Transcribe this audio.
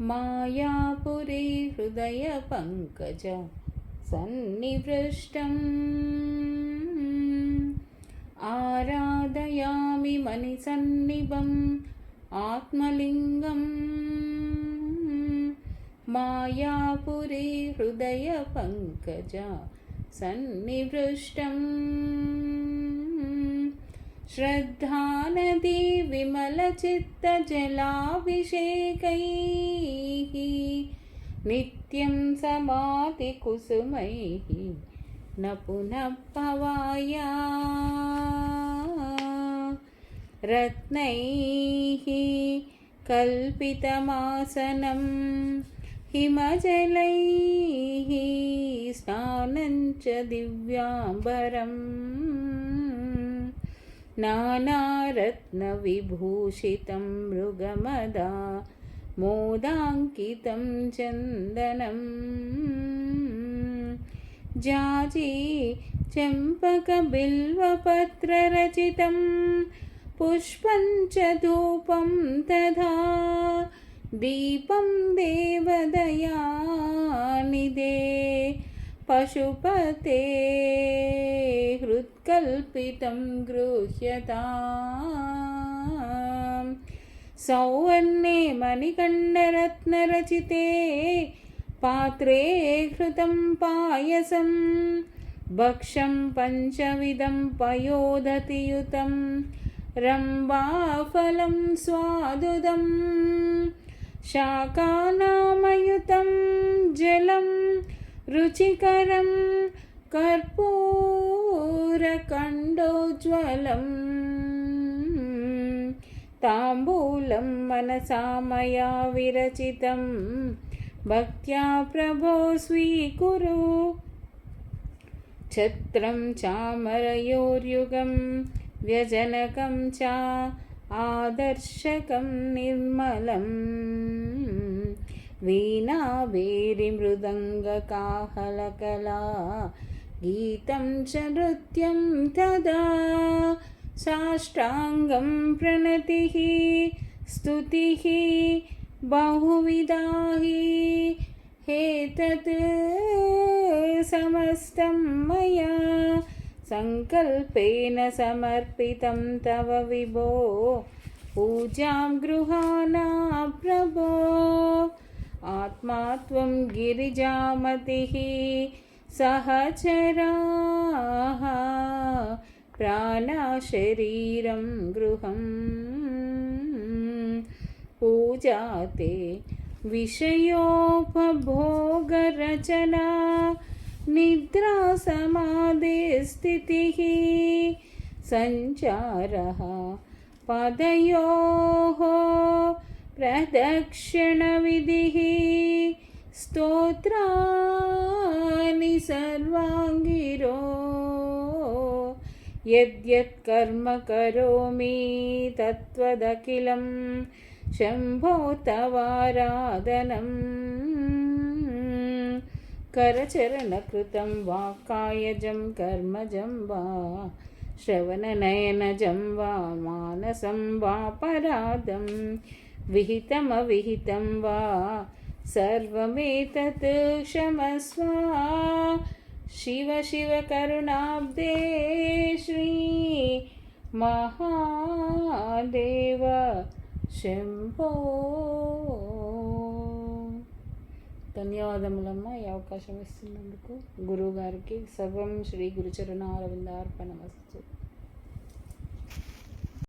मायापुरी हृदयपङ्कज सन्निवृष्टम् आराधयामि मणिसन्निभम् आत्मलिङ्गम् मायापुरी हृदयपङ्कज सन्निवृष्टम् श्रद्धानदी विमलचित्तजलाभिषेकैः नित्यं समाधिकुसुमैः न पुनः भवाया रत्नैः कल्पितमासनं हिमजलैः स्नानं च दिव्याम्बरम् नानारत्नविभूषितं मृगमदा मोदाङ्कितं चन्दनं जाजी चम्पकबिल्वपत्ररचितं पुष्पं च धूपं तथा दीपं देवदयानिधे पशुपते हृत्कल्पितं गृह्यताम् सौवर्णे मणिकण्डरत्नरचिते पात्रे घृतं पायसं भक्षं पञ्चविधं पयोदधियुतं रम्भाफलं स्वादुदं शाकानामयुतं जलं रुचिकरं कर्पूरकण्डोज्ज्वलम् ताम्बूलं मनसा मया विरचितं भक्त्या प्रभो स्वीकुरु छत्रं चामरयोर्युगं व्यजनकं च आदर्शकं निर्मलम् वीणा वेरिमृदङ्गकाहलकला गीतं च नृत्यं तदा साष्टाङ्गं प्रणतिः स्तुतिः बहुविधा एतत् समस्तं मया संकल्पेन समर्पितं तव विभो पूजां गृहाणा प्रभो आत्मा त्वं गिरिजामतिः सहचराः प्राणशरीरं गृहं पूजाते विषयोपभोगरचना निद्रा समाधिस्थितिः सञ्चारः पदयोः प्रदक्षिणविधिः स्तोत्राणि सर्वाङ्गिरो यद्यत् कर्म करोमि तत्त्वदखिलं शम्भो तवाराधनं करचरणकृतं वा कायजं कर्मजं वा श्रवणनयनजं वा मानसं वा पराधं विहितमविहितं वा सर्वमेतत् क्षमस्व शिव शिव करुणाब्दे श्री महादेव శంభో. ధన్యవాదములమ్మ ఈ అవకాశం ఇస్తున్నందుకు. గురువు గారికి సర్వం శ్రీ గురుచరణారవిందార్పణమస్తు.